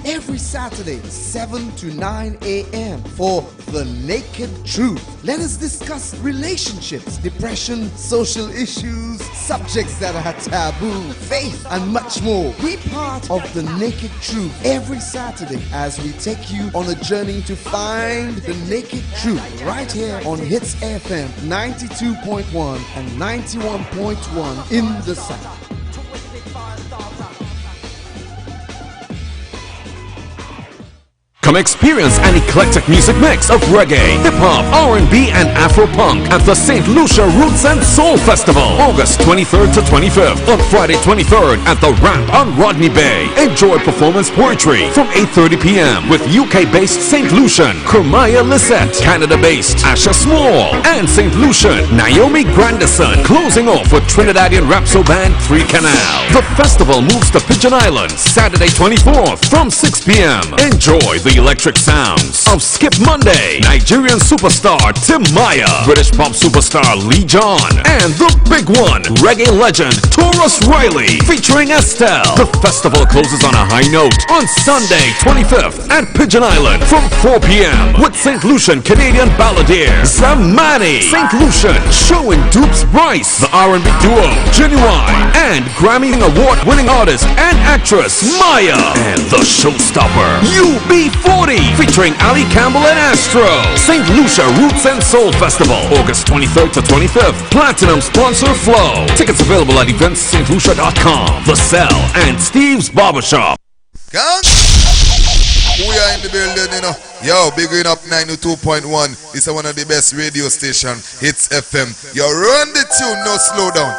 every Saturday, 7 to 9 a.m. for The Naked Truth. Let us discuss relationships, depression, social issues, subjects that are taboo, faith, and much more. Be part of The Naked Truth every Saturday as we take you on a journey to find the naked truth right here on Hits FM 92.1 and 91.1 in the South. Come experience an eclectic music mix of reggae, hip-hop, R&B, and Afro-punk at the St. Lucia Roots and Soul Festival, August 23rd to 25th, on Friday 23rd at the Ramp on Rodney Bay. Enjoy performance poetry from 8:30 p.m. with UK-based St. Lucian Kermaya Lisette, Canada-based Asha Small, and St. Lucian Naomi Grandison, closing off with Trinidadian Rapso band 3 Canal. The festival moves to Pigeon Island Saturday 24th from 6 p.m. Enjoy the electric sounds of Skip Monday, Nigerian superstar Tim Maya, British pop superstar Lee John, and the big one, reggae legend Taurus Riley, featuring Estelle. The festival closes on a high note on Sunday 25th at Pigeon Island from 4 p.m. with St. Lucian Canadian balladeer Zamani, St. Lucian showing Dupes Bryce, the R&B duo Genuine, and Grammy Award-winning artist and actress Maya, and the showstopper UB40 featuring Ali Campbell and Astro. St. Lucia Roots and Soul Festival, August 23rd to 25th. Platinum sponsor Flow. Tickets available at eventsstlucia.com, The Cell, and Steve's Barbershop. Gang! We are in the building, you know. Yo, bigging up 92.1. It's one of the best radio station, Hits FM. Yo, run the tune, no slow down.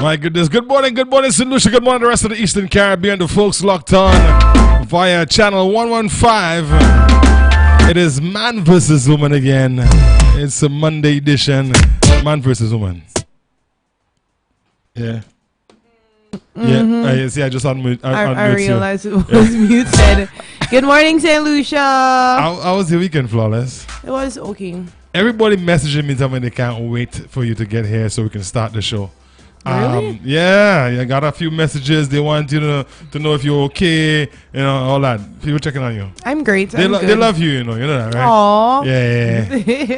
My goodness, good morning, St. Lucia, good morning the rest of the Eastern Caribbean, the folks locked on via channel 115. It is Man vs. Woman again. It's a Monday edition, Man vs. Woman. Yeah. Yeah, see, I just unmute. I realized it was muted. Good morning, St. Lucia. How was your weekend, Flawless? It was okay. Everybody messaging me telling me they can't wait for you to get here so we can start the show. Really? Yeah, I got a few messages. They want you to know if you're okay, you know, all that. People checking on you. I'm great. They love you, you know that, right? Aww. Yeah.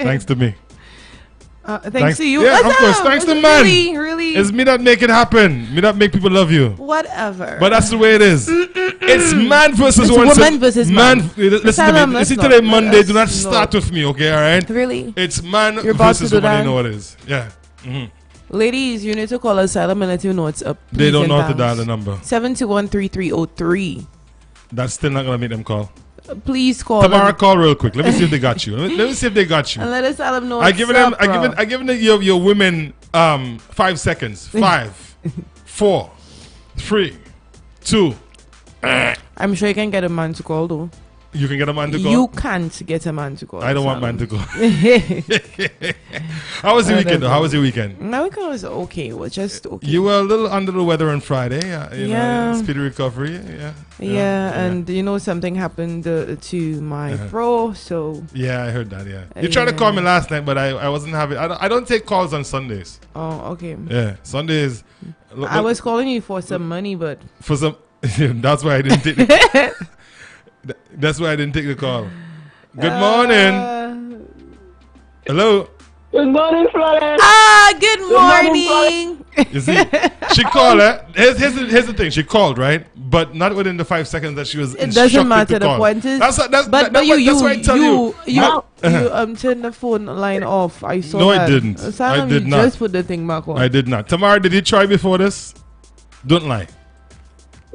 Thanks to me. Thanks to you. Yeah, of course. Thanks to man. Really. It's me that make it happen. Me that make people love you. Whatever. But that's the way it is. It's man versus woman versus man. Listen to me. Listen today, Monday. Do not start with me, okay? All right? Really? It's man versus woman. You know what it is. Yeah. Mm-hmm. Ladies, you need to call Asylum and let you know what's up. They don't know how to dial the number. 721-3303. That's still not going to make them call. Please call. Tamara, call real quick. Let me see if they got you. Let me see if they got you. And let Asylum know I given your women 5 seconds. 5, 4, 3, 2. I'm sure you can get a man to call though. You can get a man to call? You can't get a man to call. I don't want man to call. How was your weekend though? How was your weekend? My weekend was okay. It was just okay. You were a little under the weather on Friday. You yeah. know, speedy recovery. Yeah, and you know something happened to my throat, so... Yeah, I heard that, yeah. You tried to call me last night, but I wasn't having... I don't take calls on Sundays. Oh, okay. Yeah, Sundays... I was calling you for some money, but... For some... That's why I didn't take the... That's why I didn't take the call. Good morning. Hello. Good morning, Florence. Good morning. You see, she called her. Here's the thing. She called, right? But not within the 5 seconds that she was instructed to call. It doesn't matter. The point is... That's why I tell you. You turned the phone line off. I saw No, that. I didn't. I did not. Just put the thing back on. I did not. Tamara, did you try before this? Don't lie.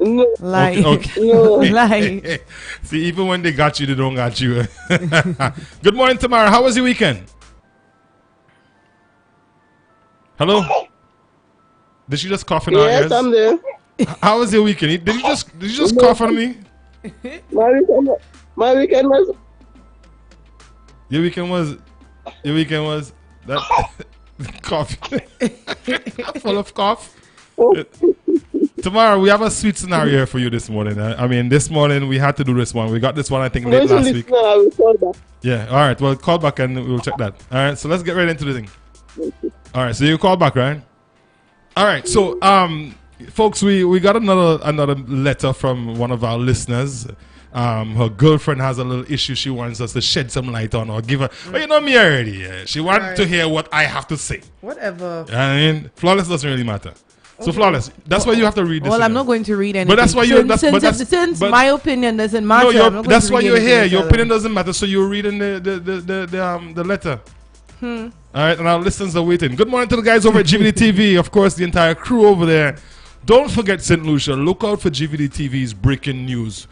No. Lie. Okay. No. Lie. See, even when they got you, they don't got you. Good morning, Tamara. How was your weekend? Hello? Did she just cough in our ears? Yes, I'm there. How was your weekend? Did you just cough on me? My weekend was... Your weekend was that cough. Full of cough. Tomorrow we have a sweet scenario here for you this morning. I mean, this morning we had to do this one. We got this one, I think, late last week. Yeah. All right. Well, call back and we'll check that. All right. So let's get right into the thing. All right. So you call back, right? All right, so folks, we got another letter from one of our listeners. Her girlfriend has a little issue she wants us to shed some light on or give her. But you know me already. She wants to hear what I have to say. Whatever. I mean, Flawless doesn't really matter. So Flawless, that's why you have to read this. Well, I'm not going to read anything. But that's why you. Since my opinion doesn't matter. No, that's why you're here. Your opinion doesn't matter. So you're reading the letter. All right, and our listeners are waiting. Good morning to the guys over at GVD TV. Of course, the entire crew over there. Don't forget St. Lucia. Look out for GVD TV's breaking news.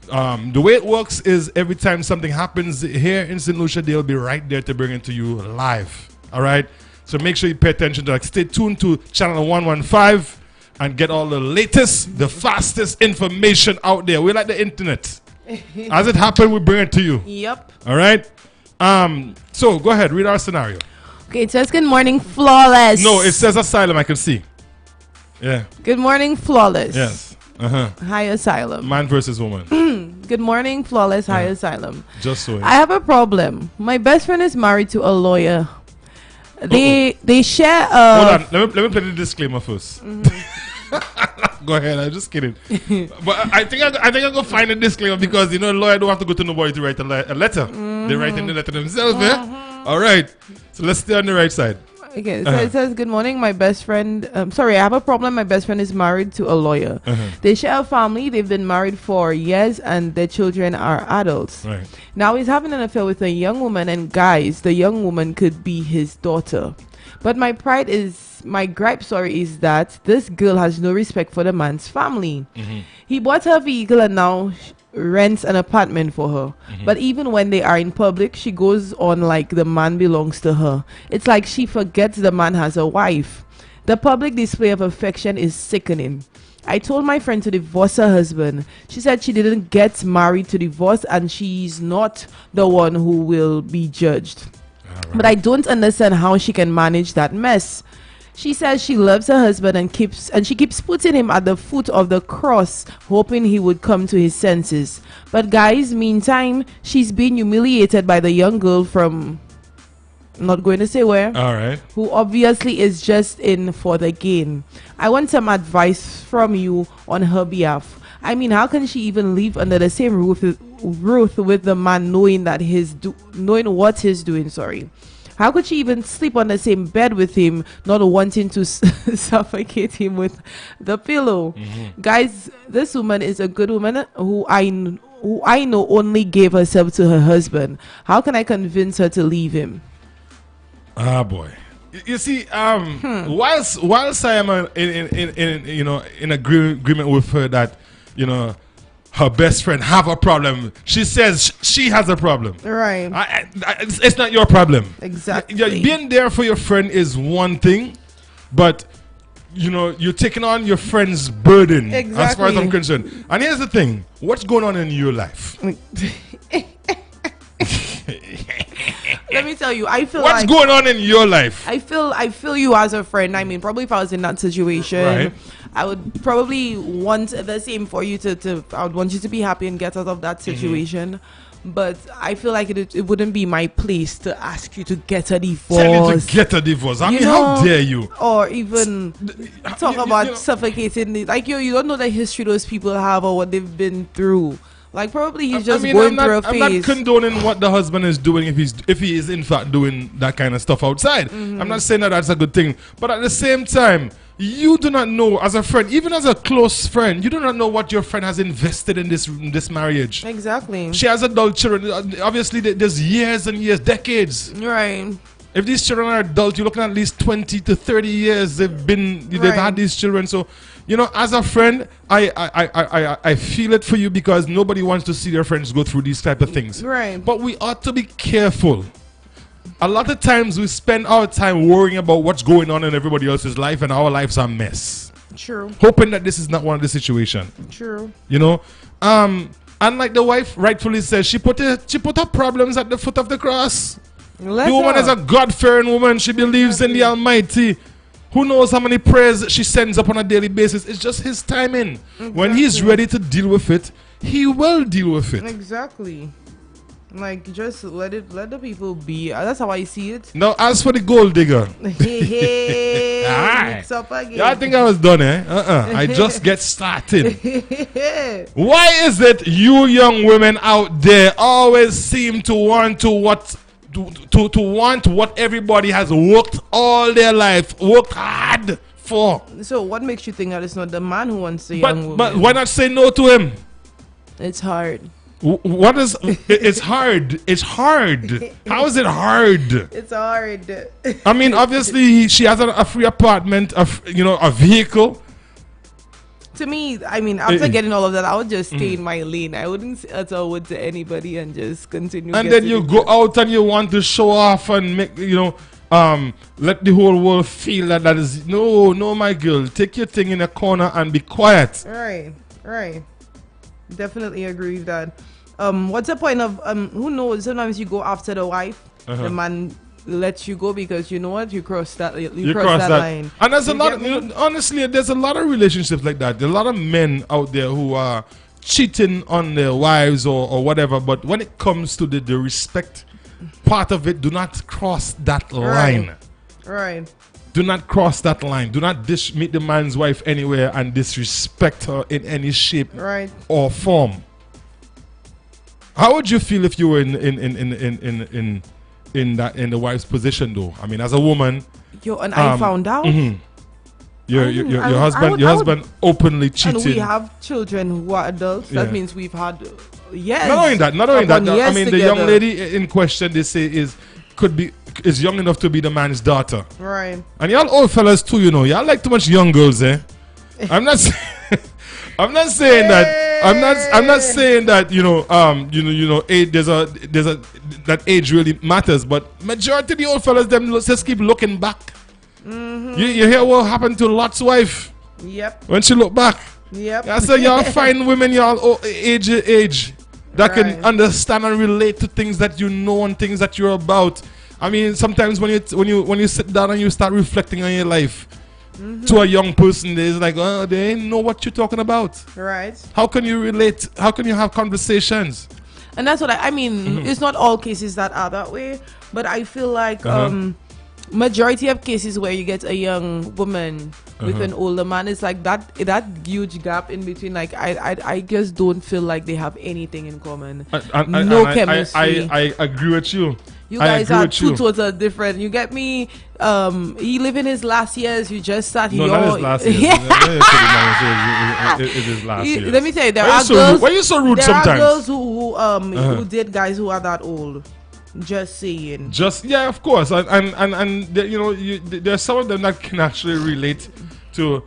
The way it works is every time something happens here in St. Lucia, they'll be right there to bring it to you live. All right? So make sure you pay attention to that. Stay tuned to channel 115 and get all the latest, the fastest information out there. We like the internet. As it happens, we bring it to you. Yep. All right? So go ahead, read our scenario. Okay, it says good morning, Flawless. No, it says asylum, I can see. Yeah. Good morning, Flawless. Yes. Hi, Asylum. Man versus woman. Good morning, Flawless. Hi, Asylum. Just so. I have a problem. My best friend is married to a lawyer. They share a... Hold on. Let me play the disclaimer first. Go ahead. I'm just kidding. But I think I'm gonna find a disclaimer because you know, lawyer don't have to go to nobody to write a letter. They write in the letter themselves. All right. So let's stay on the right side. Okay, so it says, good morning, my best friend. Sorry, I have a problem. My best friend is married to a lawyer. They share a family. They've been married for years and their children are adults. Right. Now he's having an affair with a young woman, and guys, the young woman could be his daughter. But my gripe is that this girl has no respect for the man's family. He bought her vehicle and now rents an apartment for her. But even when they are in public, she goes on like the man belongs to her. It's like she forgets the man has a wife. The public display of affection is sickening. I told my friend to divorce her husband. She said she didn't get married to divorce and she's not the one who will be judged. Right. But I don't understand how she can manage that mess. She says she loves her husband and she keeps putting him at the foot of the cross, hoping he would come to his senses. But guys, meantime, she's being humiliated by the young girl from, I'm not going to say where. All right. Who obviously is just in for the gain. I want some advice from you on her behalf. I mean, how can she even live under the same roof with the man knowing what he's doing? Sorry. How could she even sleep on the same bed with him, not wanting to suffocate him with the pillow? Guys, this woman is a good woman who I know only gave herself to her husband. How can I convince her to leave him? Ah, boy. You see, whilst I am in agreement with her that her best friend have a problem, she says she has a problem. Right. It's not your problem. Exactly. Being there for your friend is one thing, but you're taking on your friend's burden. Exactly. As far as I'm concerned. And here's the thing: what's going on in your life? Let me tell you, I feel what's going on in your life? I feel you as a friend. I mean, probably if I was in that situation, right, I would probably want the same for you I would want you to be happy and get out of that situation. But I feel like it wouldn't be my place to ask you to get a divorce. Tell you to get a divorce. I mean, how dare you? Or even talk about suffocating. Like, you don't know the history those people have or what they've been through. Like, probably he's just going through a phase. I'm not condoning what the husband is doing if he is in fact doing that kind of stuff outside. I'm not saying that that's a good thing. But at the same time, you do not know, as a friend, even as a close friend, you do not know what your friend has invested in this marriage. Exactly. She has adult children. Obviously, there's years and years, decades. Right. If these children are adult, you're looking at least 20 to 30 years they've had these children. So, as a friend, I feel it for you because nobody wants to see their friends go through these type of things. Right. But we ought to be careful. A lot of times we spend our time worrying about what's going on in everybody else's life and our lives are a mess. True. Hoping that this is not one of the situations. True. And like the wife rightfully says, she put her problems at the foot of the cross. The woman is a God-fearing woman. She believes in the Almighty. Who knows how many prayers she sends up on a daily basis. It's just his timing. When he's ready to deal with it, he will deal with it. Exactly. Like, just let the people be. That's how I see it. Now, as for the gold digger, Hey, Alright. mix up again. yeah, I think I was done, eh? I just get started. Why is it you young women out there always seem to want to want what everybody has worked all their life, worked hard for? So, what makes you think that it's not the man who wants the young woman? But why not say no to him? It's hard. What is? It's hard. It's hard. How is it hard? It's hard. I mean, obviously, she has a free apartment, a vehicle. To me, I mean, after getting all of that, I would just stay in my lane. I wouldn't utter a word to anybody and just continue. And then you go out and you want to show off and make, let the whole world feel that is no, my girl. Take your thing in a corner and be quiet. Right. Definitely agree with that. What's the point of who knows? Sometimes you go after the wife, the man lets you go because you know what, you cross that line. And there's a lot of, honestly, there's a lot of relationships like that. There are a lot of men out there who are cheating on their wives or whatever, but when it comes to the respect part of it, do not cross that line. Right. Do not cross that line. Do not meet the man's wife anywhere and disrespect her in any shape or form. How would you feel if you were in the wife's position, though? I mean, as a woman, I found out. Your husband openly cheated. And we have children who are adults. That means we've had Not only that. I mean, the young lady in question, they say is young enough to be the man's daughter. Right. And y'all old fellas too, y'all like too much young girls, eh? I'm not saying that. I'm not saying that age, there's a that age really matters, but majority of the old fellas them just keep looking back. You hear what happened to Lot's wife? Yep. When she looked back. Yep. I say y'all find women y'all age that can understand and relate to things that you know and things that you're about. I mean, sometimes when you sit down and you start reflecting on your life, to a young person, it's like, oh, they ain't know what you're talking about. Right. How can you relate? How can you have conversations? And that's what I mean. It's not all cases that are that way, but I feel like majority of cases where you get a young woman with an older man, it's like that huge gap in between. Like I just don't feel like they have anything in common. No chemistry. I agree with you. You guys are two total different. You get me? He live in his last years. You just start. No, not his last years. It is last years. Let me tell you, there are girls. Why are you so rude sometimes? There are girls who date guys who are that old. Just saying. Yeah, of course, and there's some of them that can actually relate to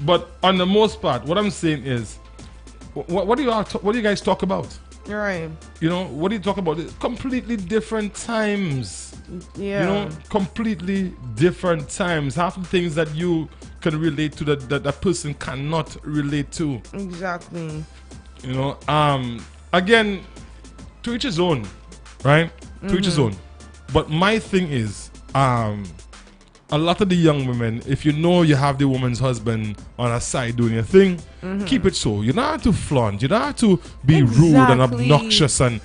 But on the most part, what I'm saying is, what do you guys talk about? Right. What do you talk about? Completely different times. Yeah. Completely different times. Half the things that you can relate to that person cannot relate to. Exactly. Again, to each his own, right? To each his own. But my thing is, a lot of the young women, if you know you have the woman's husband on a side doing your thing, keep it so. You don't have to flaunt. You don't have to be rude and obnoxious and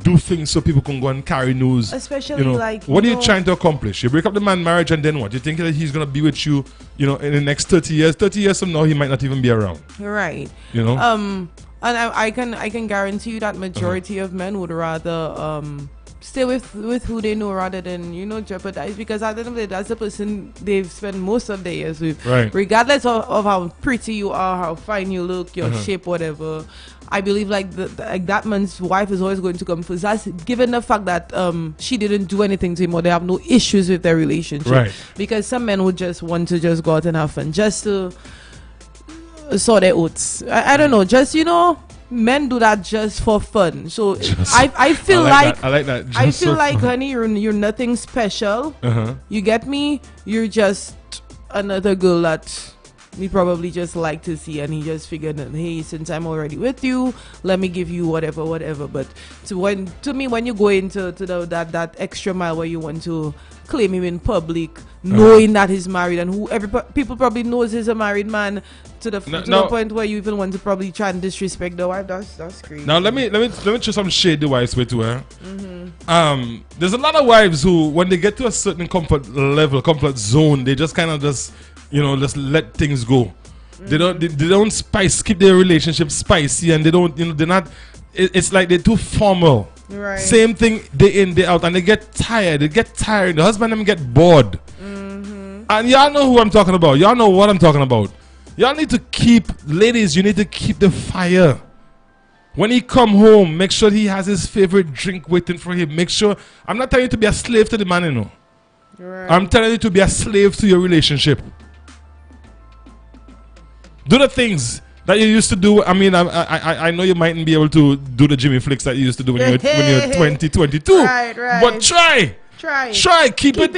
do things so people can go and carry news. Especially what are you trying to accomplish? You break up the man marriage and then what? You think that he's going to be with you, in the next 30 years? 30 years from now, he might not even be around. Right. And I can guarantee you that majority of men would rather stay with who they know rather than jeopardize, because at the end of the day, that's the person they've spent most of their years with, regardless of how pretty you are, how fine you look, your shape, whatever. I believe like that man's wife is always going to come first. That's given the fact that she didn't do anything to him or they have no issues with their relationship, because some men would just want to just go out and have fun just to sort their oats. I don't know, just men do that just for fun. So I feel like I like that. I feel like, honey, you're nothing special. You get me? You're just another girl that he probably just liked to see, and he just figured that, hey, since I'm already with you, let me give you whatever. But to me, when you go into that extra mile where you want to claim him in public, knowing that he's married, and people probably knows he's a married man, to the point where you even want to probably try and disrespect the wife. That's crazy. Now let me throw some shade the wives with her. There's a lot of wives who, when they get to a certain comfort zone, they just kind of just let things go. They don't keep their relationship spicy, and they don't they're not. It's like they're too formal. Right. Same thing day in day out, and they get tired. The husband and them get bored. And y'all know who I'm talking about. Y'all know what I'm talking about. Y'all need to ladies, you need to keep the fire. When he come home, make sure he has his favorite drink waiting for him. Make sure, I'm not telling you to be a slave to the man, Right. I'm telling you to be a slave to your relationship. Do the things that you used to do. I mean, I know you mightn't be able to do the Jimmy flicks that you used to do when you were 20, 22. Right. But try. Keep it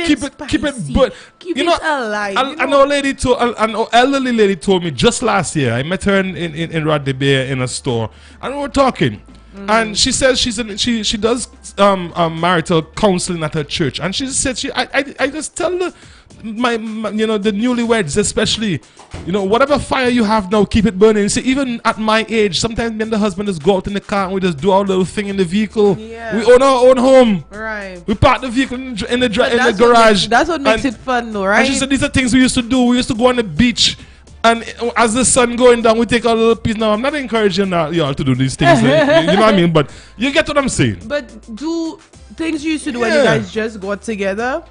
but keep you know, it alive. I know an elderly lady told me just last year. I met her in Rodney Bay in a store, and we were talking. And she says she does marital counseling at her church, and she said I just tell the the newlyweds especially, whatever fire you have now, keep it burning. You see, even at my age, sometimes me and the husband just go out in the car and we just do our little thing in the vehicle. Yeah. We own our own home. Right. We park the vehicle in the garage. That's what makes it fun, though, right? And she said these are things we used to do. We used to go on the beach, and as the sun going down, we take a little piece. Now, I'm not encouraging y'all to do these things. You know what I mean? But you get what I'm saying. But do things you used to do when you guys just got together.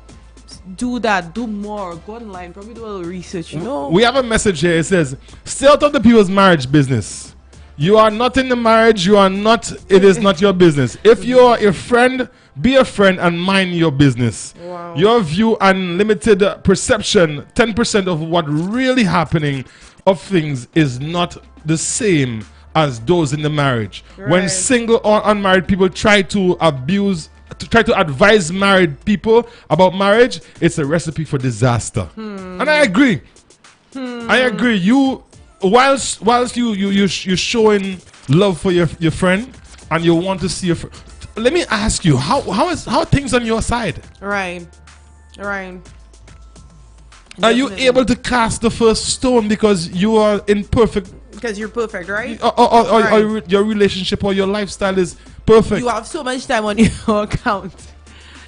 Do that. Do more. Go online. Probably do a little research. We have a message here. It says, "Stay out of the people's marriage business. You are not in the marriage. It is not your business. If you are a friend, be a friend and mind your business. Wow. Your view and limited perception, 10% of what really happening of things is not the same as those in the marriage. Right. When single or unmarried people try to advise married people about marriage, it's a recipe for disaster." And I agree. I agree. You, whilst you're showing love for your friend, and you want to see your friend, let me ask you, how are things on your side? Right. Are you able to cast the first stone because you are in perfect? Because you're perfect, right? Or your relationship or your lifestyle is perfect. You have so much time on your account.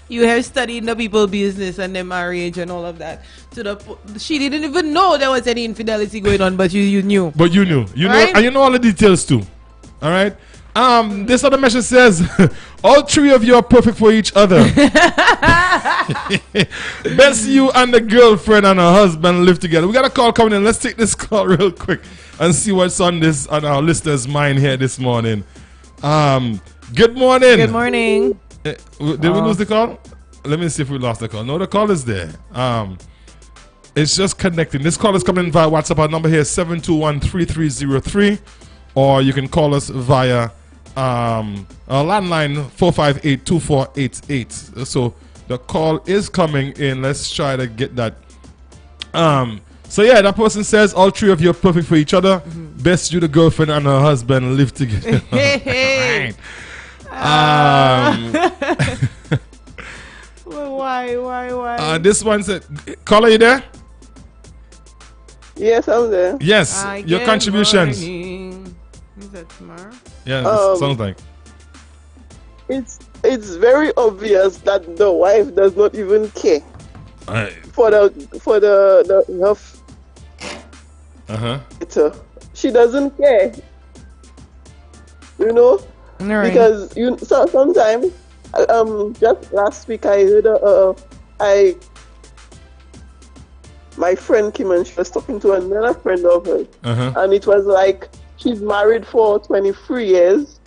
You have studied the people business and their marriage and all of that. She didn't even know there was any infidelity going on, but you knew. But you knew, Right? and you know all the details too. All right. This other message says, all three of you are perfect for each other. Best you and the girlfriend and her husband live together. We got a call coming in. Let's take this call real quick and see what's on our listeners' mind here this morning. Good morning. Good morning. Did we lose the call? Let me see if we lost the call. No, the call is there. It's just connecting. This call is coming in via WhatsApp. Our number here is 721-3303, or you can call us via our landline 458-2488. So the call is coming in. Let's try to get that. So yeah, that person says all three of you are perfect for each other. Best you, the girlfriend, and her husband live together. Hey. Well, why? This one said, caller, you there? Yes, I'm there. Yes, your contributions. Is that tomorrow? Yeah, sounds like. It's very obvious that the wife does not even care for the she doesn't care. Right. Because sometimes just last week I heard my friend came and she was talking to another friend of hers, and it was like she's married for 23 years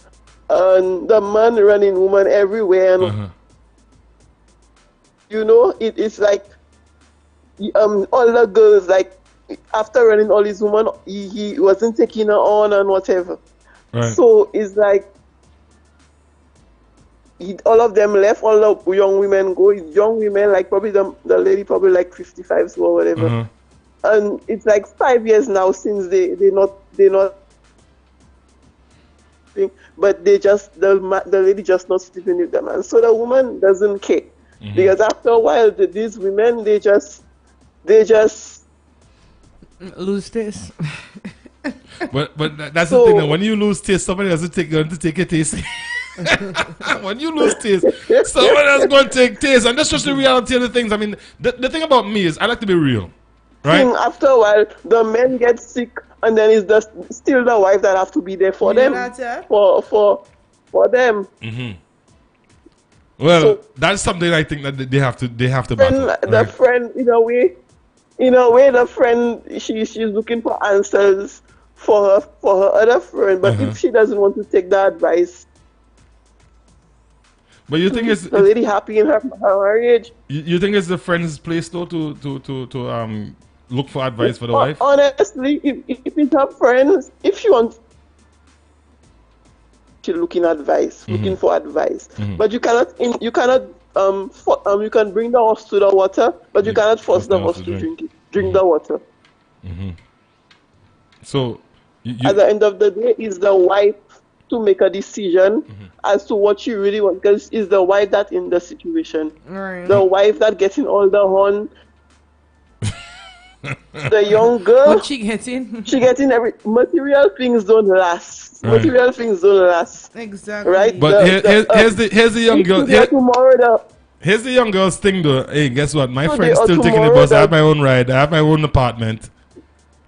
and the man running woman everywhere, and it's like all the girls, like after running all these women, he wasn't taking her on and whatever. Right. So it's like all of them left, all the young women go. Young women, like probably the lady probably like 55 or whatever. and it's like 5 years now since they not but the lady just not sleeping with the man. So the woman doesn't care because after a while these women they just lose taste. But that's the thing. That when you lose taste, somebody else is going to take a taste. When you lose taste, someone else going to take taste, and that's just the reality of the things. I mean, the thing about me is I like to be real, right? After a while, the men get sick, and then it's still the wife that have to be there for them, for them. Well, So, that's something I think that they have to battle. the Right? friend, in a way, the friend she's looking for answers for her other friend, but if she doesn't want to take the advice, But you think it's the lady happy in her marriage. you think it's the friend's place though to look for advice for the wife? Honestly, if it's her friends, if she wants, she's looking for advice. But you cannot you can bring the horse to the water, but you cannot force the horse to drink the water. So at the end of the day, it's the wife to make a decision as to what she really wants, because it's the wife that in the situation. Right. The wife that getting all the horn. The young girl, What she getting? she getting material things don't last. Right. Material things don't last. Exactly. Right? But here's the young girl. Here's the young girl's thing though. Hey, guess what? My Today friend's or still taking the tomorrow bus. I have my own ride. I have my own apartment.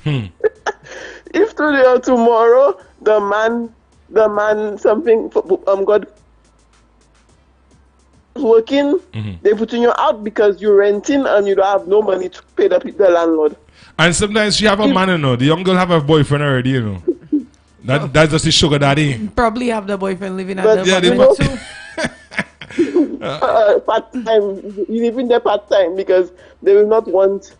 If today or tomorrow the man something God working, they putting you out because you're renting and you don't have no money to pay the landlord. And sometimes she have a man, you know. The young girl have a boyfriend already, you know. That's just the sugar daddy. Probably have the boyfriend living at But the they apartment too. Part time, you live in there part time because she will not want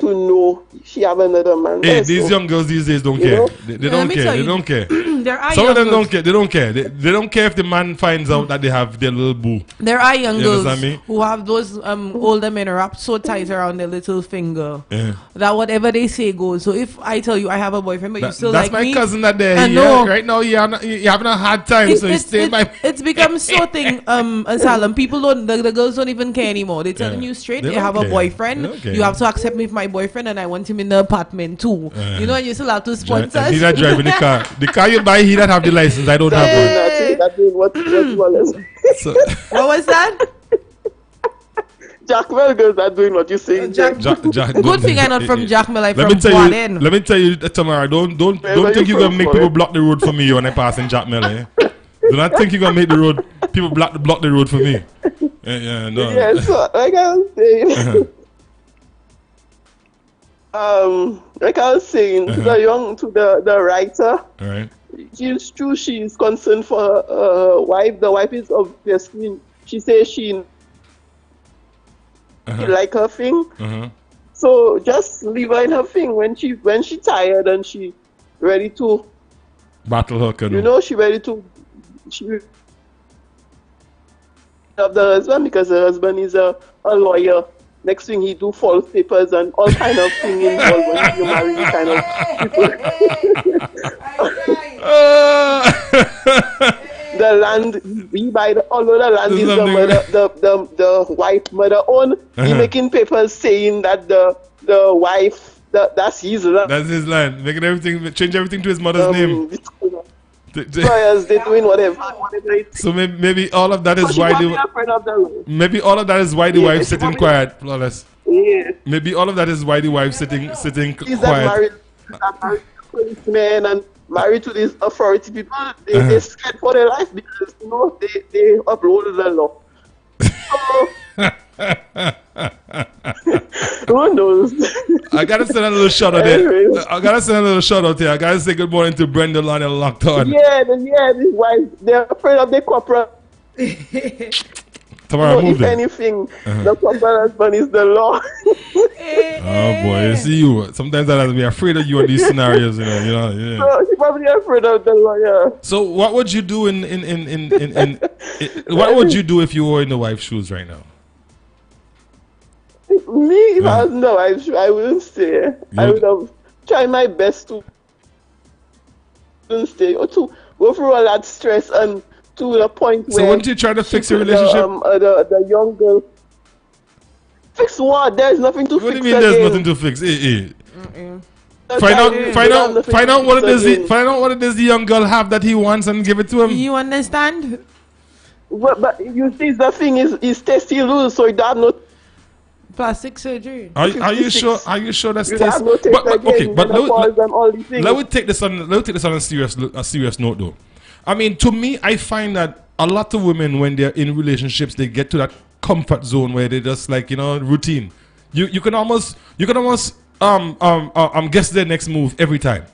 to know she have another man. Hey, Yes, these so, young girls these days don't You care. know? They Let don't me care. tell They you, don't care. There are Some of them young don't care. They don't care. They don't care if the man finds out that they have their little boo. There are young You girls understand me? who have those older men wrapped so tight around their little finger Yeah. that whatever they say goes. So if I tell you I have a boyfriend but you still That's like my me, cousin that there. I know. Right now, you're having a hard time, so you stay by. it's become so thing asylum. People don't the girls don't even care anymore. They telling Yeah. you straight They they don't have care. a boyfriend. They don't care. You have to accept me as my boyfriend and I want him in the apartment too. You know, and you still have to sponsor. He that driving the car. The car you buy, he that have the license. I don't have one. That's what you want. So, What was that? Jackwell girls are doing what you say. Jack- Jack, Good thing I'm not from Jackmel, I'm Let from me tell Guaden. you. Let me tell you, Tamara. Don't Where think you you're gonna from, make boy? people block the road for me when I pass in Jackmel. Eh? Do not think you're gonna make the road people block the road for me. Yeah, no. Yeah, so like I was saying, like I was saying to the writer, All right. it's true she is concerned for her wife. The wife is obviously, she says she like her thing. So just leave her in her thing when she tired and she ready to, Battle her canoe. you know, she of the husband because the husband is a lawyer. Next thing he do false papers and all kind of thing involved when you marry these kind of people. The land we buy, although the land is the wife mother own, he making papers saying that the wife that's his land. That's his land. Change everything to his mother's name. Lawyers, they doing whatever it So maybe all of that so is she why probably afraid of the law. maybe all of that is why the Yeah, wife she sitting probably- quiet, flawless. Yeah. Maybe all of that is why the wife sitting He's that quiet. married to policemen and married to these authority people. They scared for their life because you know they uploaded the law. So, who knows? I gotta send a little shout out Anyways. there. I gotta send a little shout out here. I gotta say good morning to Brenda Lionel locked on. These wives they're afraid of the corporate. Tomorrow So move if them. anything, the corporate husband is the law. Oh boy, you see you. Sometimes I have to be afraid of you in these scenarios, you know. Yeah. So she's probably afraid of the lawyer. So what would you do what would you do if you were in the wife's shoes right now? Me, if I was no, I wouldn't stay. I would have tried my best to stay or to go through all that stress and to the point where. So wouldn't you try to fix your relationship? The young girl. Fix what? There's nothing to fix. What do you mean there's nothing to fix? Find out what it is the young girl have that he wants and give it to him. You understand? But you see, the thing is tasty loose, so you don't have no plastic surgery. Are you sure? Are you sure that's tasty? No but let me take this on a serious note though. I mean, to me, I find that a lot of women, when they're in relationships, they get to that comfort zone where they just like, you know, routine. You can almost guess their next move every time.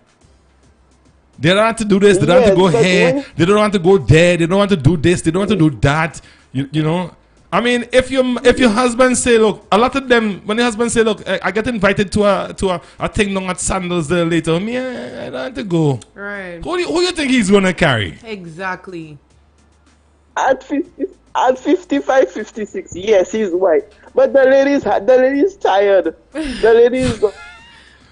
They don't want to do this. They don't want to go here. They don't want to go there. They don't want to do this. They don't want to do that. You know. I mean, if your husband say, look, a lot of them, when the husband say, look, I get invited to a thing down at Sandals there later. I don't want to go. Right. Who you think he's gonna carry? Exactly. At 55, 56, yes, he's white. But the lady's tired. The lady's.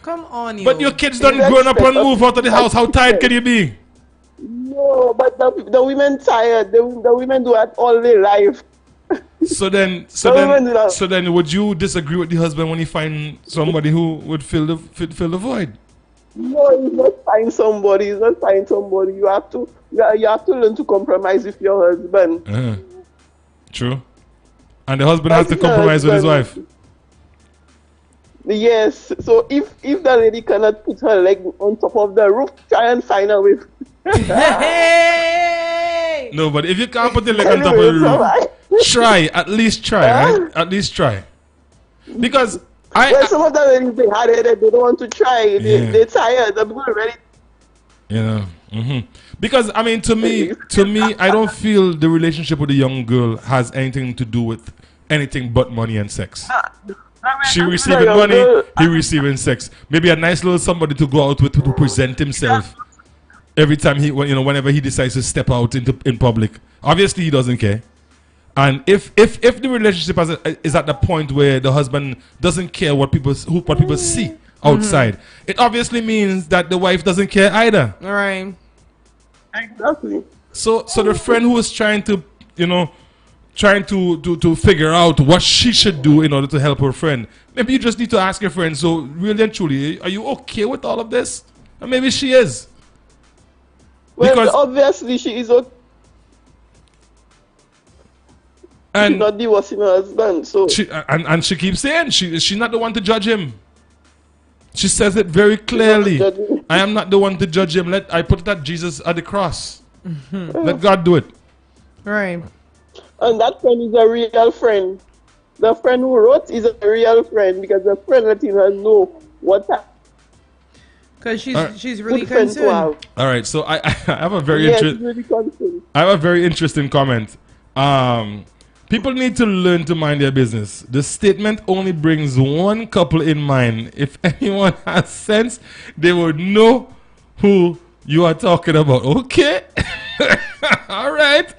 Come on, But your kids done grown up and move out of the house. How tired can you be? No, but the women tired. The women do that all their life. So then, would you disagree with the husband when he find somebody who would fill the void? No, he's not find somebody. He's not find somebody. You have to learn to compromise with your husband. True. And the husband has to compromise with his wife. Yes. So if the lady cannot put her leg on top of the roof, try and find a way. No, but if you can't put the leg on top of the roof, try. At least try, right? At least try. Because some of the ladies, they hard-headed. They don't want to try. They're tired. They're ready. You know. Because I mean, to me, I don't feel the relationship with the young girl has anything to do with anything but money and sex. She receiving money, he receiving sex. Maybe a nice little somebody to go out with to present himself every time whenever he decides to step out in public. Obviously, he doesn't care. And if the relationship is at the point where the husband doesn't care what people see outside, it obviously means that the wife doesn't care either. All right. Exactly. So the friend who is trying to figure out what she should do in order to help her friend, maybe you just need to ask your friend, so really and truly, are you okay with all of this? And maybe she is. Well, because obviously she is okay. And she's not divorcing her husband, so she keeps saying she's not the one to judge him. She says it very clearly. I am not the one to judge him. I put that Jesus at the cross. Let God do it. Right. And that friend is a real friend. The friend who wrote is a real friend because the friend letting her know what. Because she's really concerned. All right, so I have a very interesting comment. People need to learn to mind their business. The statement only brings one couple in mind. If anyone has sense, they would know who you are talking about. Okay? All right.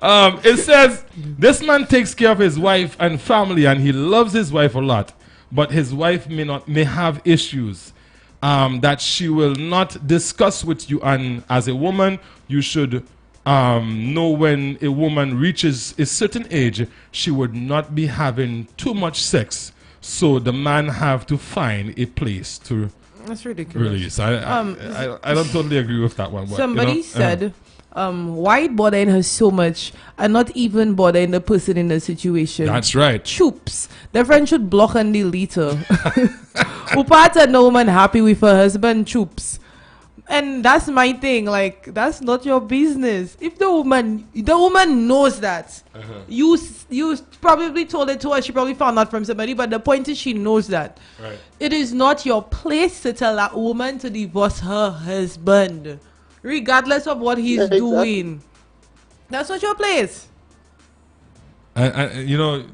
It says, this man takes care of his wife and family, and he loves his wife a lot. But his wife may have issues that she will not discuss with you. And as a woman, you should know when a woman reaches a certain age, she would not be having too much sex. So the man have to find a place to That's ridiculous. release. I don't totally agree with that one. But, somebody said, why bothering her so much and not even bothering the person in the situation? That's right. Choops. The friend should block and delete her. Upata no woman happy with her husband, choops. And that's my thing. Like, that's not your business. If the woman knows that, you probably told it to her. She probably found out from somebody. But the point is, she knows that. Right. It is not your place to tell that woman to divorce her husband, regardless of what he's doing. That's not your place. And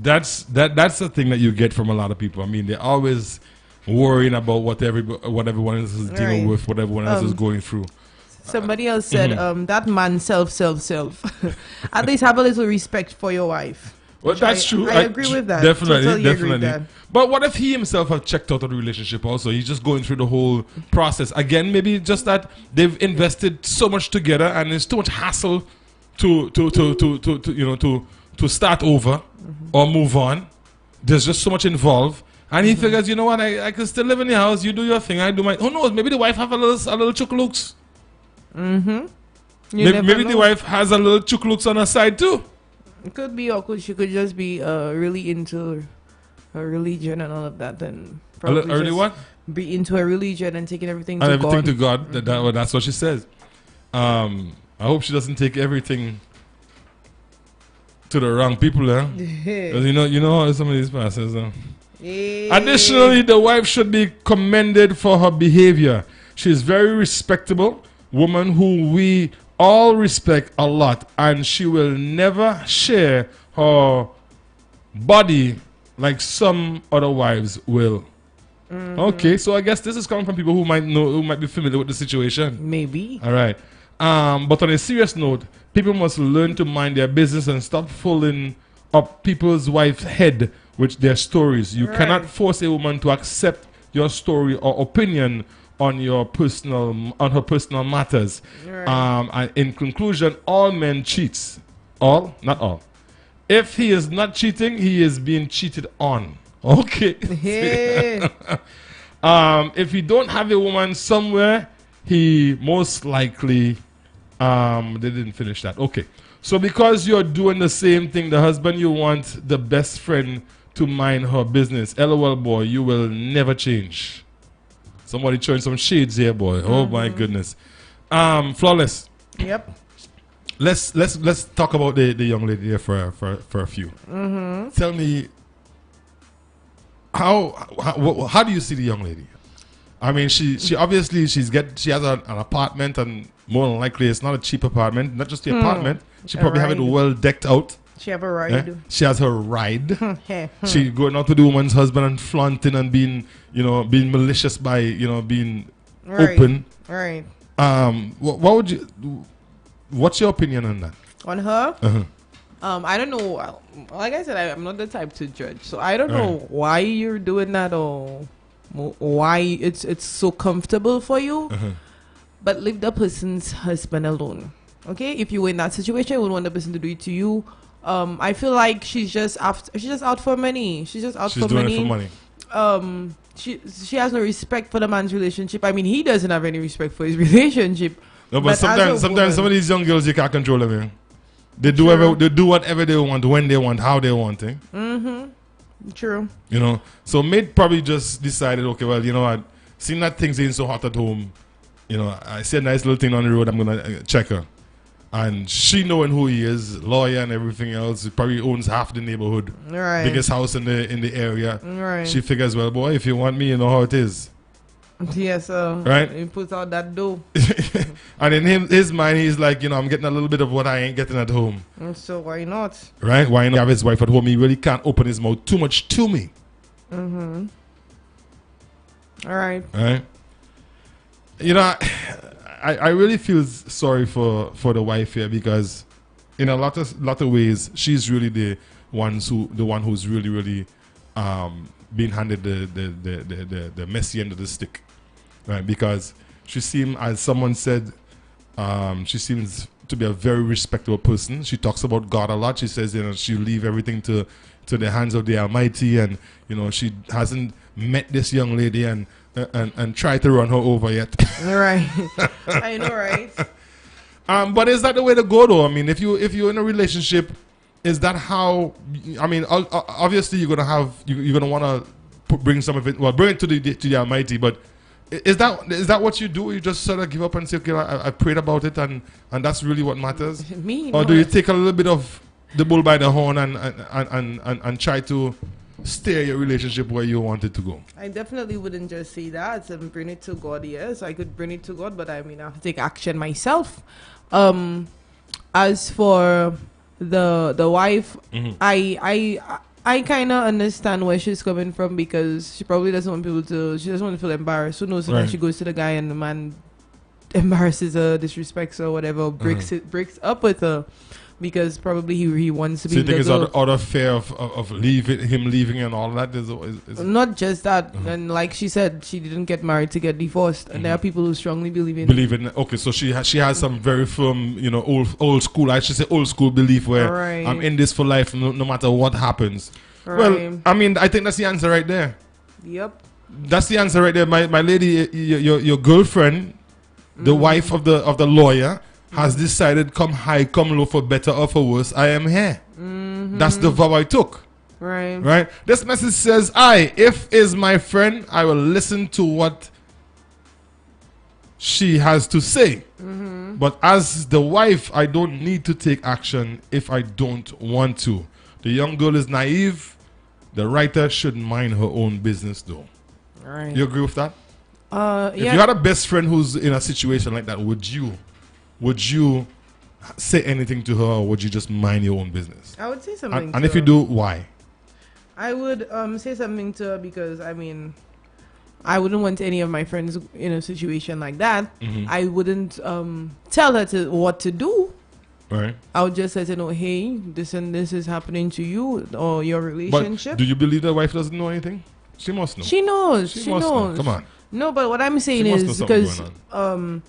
that's the thing that you get from a lot of people. I mean, they're always worrying about what everyone else is dealing with, what everyone else is going through. Somebody else said, that man self. At least have a little respect for your wife. Well, that's true. I agree with that. Definitely, Totally agree with definitely. that. But what if he himself have checked out of the relationship also? He's just going through the whole process. Again, maybe just that they've invested so much together and it's too much hassle to start over or move on. There's just so much involved. And he figures, you know what, I can still live in the house, you do your thing, I do my... Who knows, maybe the wife have a little chukalooks. Maybe the wife has a little chukalooks on her side too. It could be, or she could just be really into her religion and all of that, and probably Really what? be into her religion and taking everything And to everything God. to God. That's what she says. I hope she doesn't take everything to the wrong people, because you know how some of these pastors. Additionally, the wife should be commended for her behavior. She is very respectable woman who we all respect a lot, and she will never share her body like some other wives will. Okay, so I guess this is coming from people who might be familiar with the situation. Maybe. All right. But on a serious note, people must learn to mind their business and stop filling up people's wife's head with their stories. You cannot force a woman to accept your story or opinion on her personal matters. And in conclusion, all men cheats. All, not all. If he is not cheating, he is being cheated on. Okay. If you don't have a woman somewhere, he most likely they didn't finish that. Okay. So because you're doing the same thing, the husband, you want the best friend to mind her business. LOL, boy, you will never change. Somebody throwing some shades here, boy. Oh my goodness. Flawless. Yep. Let's talk about the young lady here for a few. Tell me, how do you see the young lady? I mean, she obviously she has an apartment, and more than likely it's not a cheap apartment. Not just the apartment, she probably have it well decked out. She have a ride. She has her ride. She going out to the woman's husband and flaunting and being malicious by being open. Right. What would you? What's your opinion on that? On her? I don't know. Like I said, I'm not the type to judge, so I don't know why you're doing that or why it's so comfortable for you. But leave the person's husband alone. Okay, if you were in that situation, you would want the person to do it to you. I feel like she's just out for money. She's just out for money. It for money. She has no respect for the man's relationship. I mean, he doesn't have any respect for his relationship. No, but sometimes some of these young girls, you can't control them. Man. They do whatever they want, when they want, how they want. True. So maid probably just decided, okay, well, you know what, seeing that things ain't so hot at home, I see a nice little thing on the road, I'm gonna check her. And she knowing who he is, lawyer and everything else, he probably owns half the neighborhood, biggest house in the area. She figures, well, boy, if you want me, you know how it is. Yes, right. He puts out that dough. And in his mind, he's like, I'm getting a little bit of what I ain't getting at home. So why not? Right? Why not have his wife at home? He really can't open his mouth too much to me. All right. Right. I really feel sorry for the wife here, because in a lot of ways she's really the one who's really being handed the messy end of the stick, right? Because she seems, as someone said, she seems to be a very respectable person. She talks about God a lot. She says she'll leave everything to the hands of the Almighty, and she hasn't met this young lady and tried to run her over yet. Right. I know, right? But is that the way to go, though? I mean, if you're in a relationship, is that how? I mean, obviously you're gonna want to bring some of it. Well, bring it to the Almighty. But is that what you do? You just sort of give up and say, okay, I prayed about it, and that's really what matters. Or do you take a little bit of the bull by the horn and try to steer your relationship where you want it to go? I definitely wouldn't just say that and bring it to God. Yes, I could bring it to God, but I mean, I have to take action myself. As for the wife, I kind of understand where she's coming from, because she probably doesn't want she doesn't want to feel embarrassed. Who knows? So then she goes to the guy and the man embarrasses her, disrespects her, whatever, breaks up with her. because probably he wants to be So you think with it's the girl. out of fear of him leaving and all that? Is Not just that, and like she said, she didn't get married to get divorced, and there are people who strongly believe in okay, so she has some very firm, old school. I should say old school belief where Right. I'm in this for life, no matter what happens. Right. Well, I mean, I think that's the answer right there. Yep. That's the answer right there. My lady, your girlfriend, the wife of the lawyer, has decided, come high, come low, for better or for worse, I am here. That's the vow I took. Right. Right? This message says, if is my friend, I will listen to what she has to say. But as the wife, I don't need to take action if I don't want to. The young girl is naive. The writer should mind her own business, though. Right. You agree with that? If Yeah. you had a best friend who's in a situation like that, would you say anything to her, or would you just mind your own business? I would say something. And to if you her. do, why? I would say something to her because I wouldn't want any of my friends in a situation like that. I wouldn't tell her what to do. Right. I would just say to know, hey, this and this is happening to you or your relationship. But do you believe the wife doesn't know anything? She must know. She knows. She She must know. knows. Come on. No, but what I'm saying She must know is something because going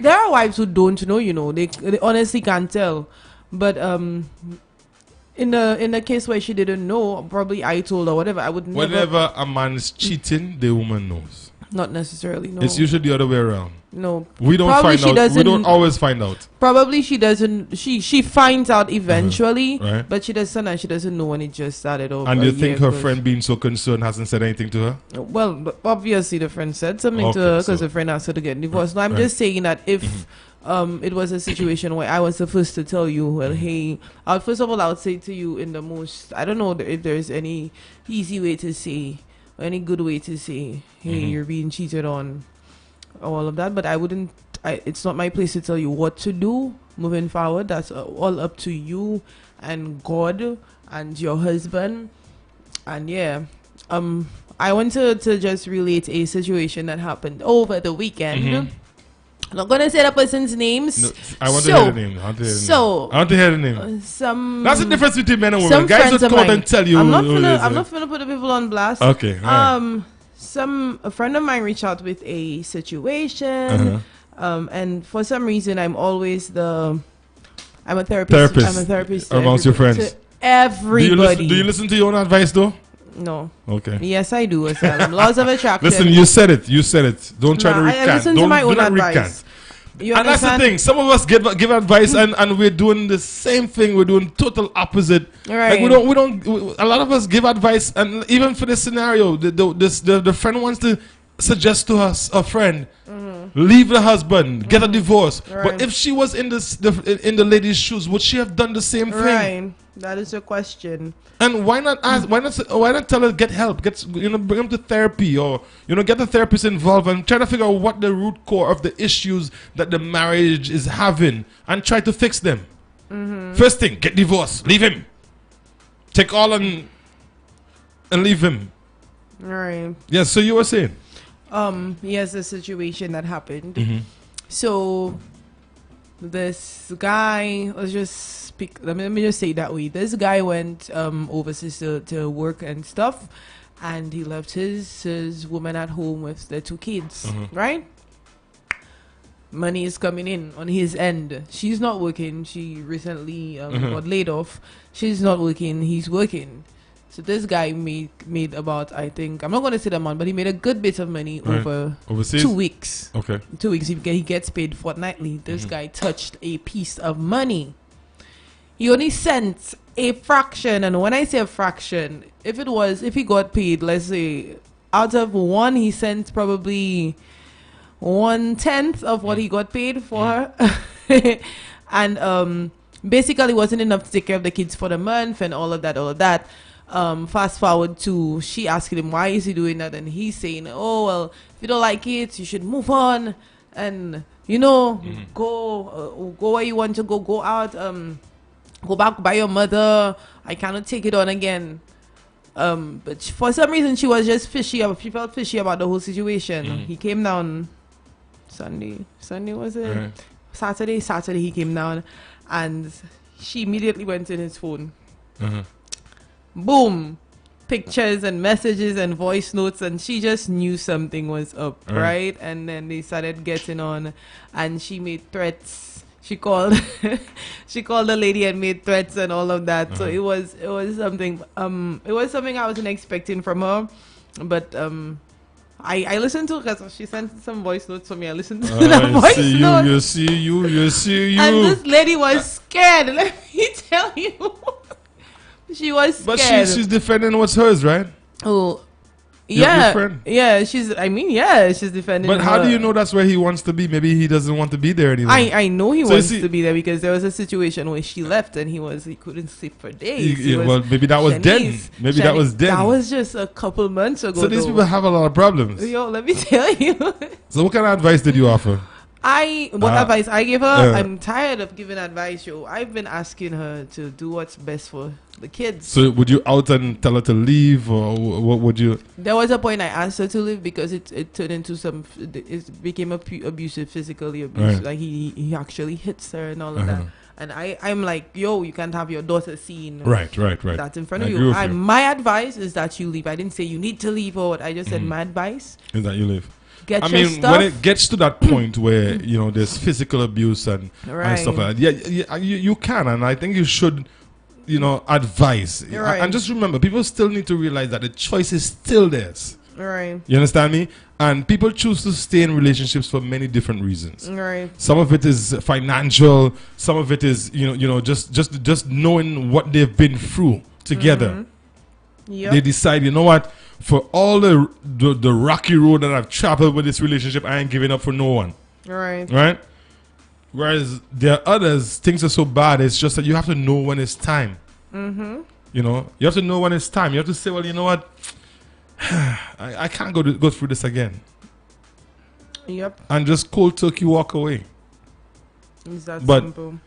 there are wives who don't know. They honestly can't tell. But in the case where she didn't know, probably I told her whatever. I would never. Whenever a man is cheating, the woman knows. Not necessarily. No. It's usually the other way around. No. We don't Probably find she out. We doesn't- don't always find out. Probably she doesn't. She finds out eventually, Right. but she doesn't know when it just started. Over And a you think year her ago. friend being so concerned hasn't said anything to her? Well, but obviously the friend said something to Okay, her because so- the friend asked her to get divorced. No, I'm Right. just saying that if it was a situation where I was the first to tell you, well, hey, first of all, I would say to you in the most, I don't know if there's any easy way to say, or any good way to say, hey, you're being cheated on, all of that, but I wouldn't, it's not my place to tell you what to do moving forward. That's all up to you and God and your husband. And yeah, I want to just relate a situation that happened over the weekend. I'm not gonna say the person's names. No, I want to hear the name. I want to hear the name. Some That's the difference between men and women. some Guys friends just of come out mine. and tell you. I'm not who it is. gonna put the people on blast. Okay. all right. A friend of mine reached out with a situation, and for some reason, I'm a therapist. I'm a therapist to amongst your everybody- friends. to everybody. Do you listen to your own advice though? No. Okay. Yes, I do. Asylum. Laws of attraction. Listen, you said it. You said it. Don't try to Nah, recant. I listen Don't to my do own not advice. recant. You And that's the understand? thing. Some of us give advice, and we're doing the same thing. We're doing total opposite. Right. Like a lot of us give advice, and even for this scenario, the friend wants to suggest to us a friend, leave the husband, get a divorce. Right. But if she was in the lady's shoes, would she have done the same thing? Right. That is a question. And why not ask? Why not tell her get help? Bring them to therapy, or get the therapist involved and try to figure out what the root core of the issues that the marriage is having, and try to fix them. First thing, get divorced, leave him, take all and leave him. Right. Yes. So you were saying. Here's a situation that happened. So this guy, let me just say it that way. This guy went overseas to work and stuff, and he left his woman at home with the 2 kids, right? Money is coming in on his end. She's not working. She recently got laid off. She's not working. He's working. So this guy made about, I think, I'm not going to say the amount, but he made a good bit of money over Overseas? 2 weeks. Okay. 2 weeks. He gets paid fortnightly. This guy touched a piece of money. He only sent a fraction, and when I say a fraction, if he got paid, let's say, out of 1, he sent probably 1/10 of what he got paid for her. And basically wasn't enough to take care of the kids for the month and all of that. Fast forward to she asking him why is he doing that, and he's saying, oh well, if you don't like it, you should move on, and go where you want to go out, go back by your mother. I cannot take it on again. But for some reason she was just fishy. She felt fishy about the whole situation. He came down Sunday was it? Right. Saturday he came down, and She immediately went in his phone. Uh-huh. Boom. Pictures and messages and voice notes, and she just knew something was up, right? And then they started getting on, and she made threats. She called she called the lady and made threats and all of that. So it was something I wasn't expecting from her. But I listened to, because she sent some voice notes for me. I listened to the voice notes. You see you. And this lady was scared. Let me tell you. She was scared. But she's defending what's hers, right? Oh, Your yeah. friend? Yeah, she's defending But how her. do you know that's where he wants to be? Maybe he doesn't want to be there anymore. I know he So you wants see- to be there, because there was a situation where she left and he couldn't sleep for days. He well, maybe that was then. Shanice. Maybe that was then. That was just a couple months ago. So these though. people have a lot of problems. Yo, let me tell you. So what kind of advice did you offer? What advice I gave her? Yeah. I'm tired of giving advice, yo. I've been asking her to do what's best for the kids. So would you out and tell her to leave, or what would you? There was a point I asked her to leave, because it turned into it became abusive, physically abusive. Right. Like he actually hits her and all of that. And I'm like, yo, you can't have your daughter seen Right. that's in front I of agree you. with you. My advice is that you leave. I didn't say you need to leave or what. I just said my advice. Is that you leave? Get I your mean, stuff. when it gets to that point where there's physical abuse and stuff like that, you can, and I think you should, advise. Right. And just remember, people still need to realize that the choice is still theirs. Right. You understand me? And people choose to stay in relationships for many different reasons. Right. Some of it is financial. Some of it is just knowing what they've been through together. Yep. They decide, you know what? For all the rocky road that I've traveled with this relationship, I ain't giving up for no one. Right. Right? Whereas there are others, things are so bad, it's just that you have to know when it's time. You have to know when it's time. You have to say, well, you know what? I can't go through this again. Yep. And just cold turkey walk away. It's that But simple.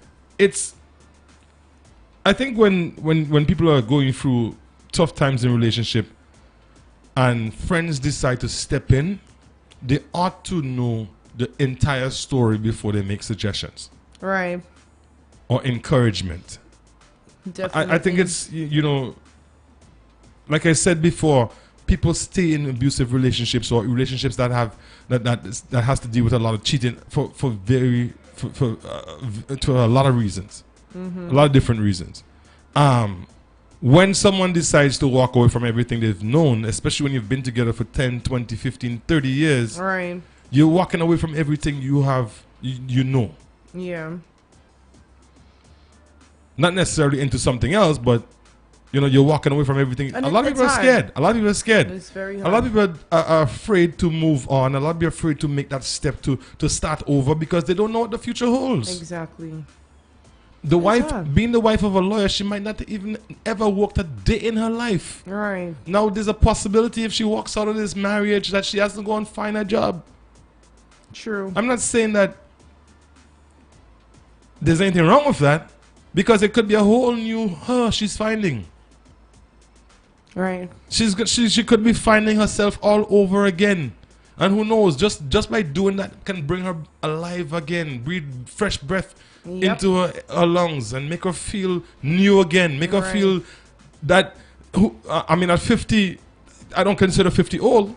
I think when people are going through tough times in relationship and friends decide to step in, they ought to know the entire story before they make suggestions Right. or encouragement. Definitely. I think it's, like I said before, people stay in abusive relationships or relationships that has to deal with a lot of cheating for a lot of reasons, a lot of different reasons. When someone decides to walk away from everything they've known, especially when you've been together for 10, 20, 15, 30 years, Right. you're walking away from everything you have, you know. Yeah. Not necessarily into something else, but you're walking away from everything. And A lot of people are scared. A lot of people are scared. It's very A hard. lot of people are afraid to move on. A lot of people are afraid to make that step to start over because they don't know what the future holds. Exactly. The wife, hard. being the wife of a lawyer, she might not even ever worked a day in her life. Right. Now there's a possibility if she walks out of this marriage that she has to go and find a job. True. I'm not saying that there's anything wrong with that, because it could be a whole new her she's finding. Right. She could be finding herself all over again, and who knows? Just by doing that can bring her alive again, breathe fresh breath into her lungs, and make her feel new again. Make her feel that. At 50, I don't consider 50 old.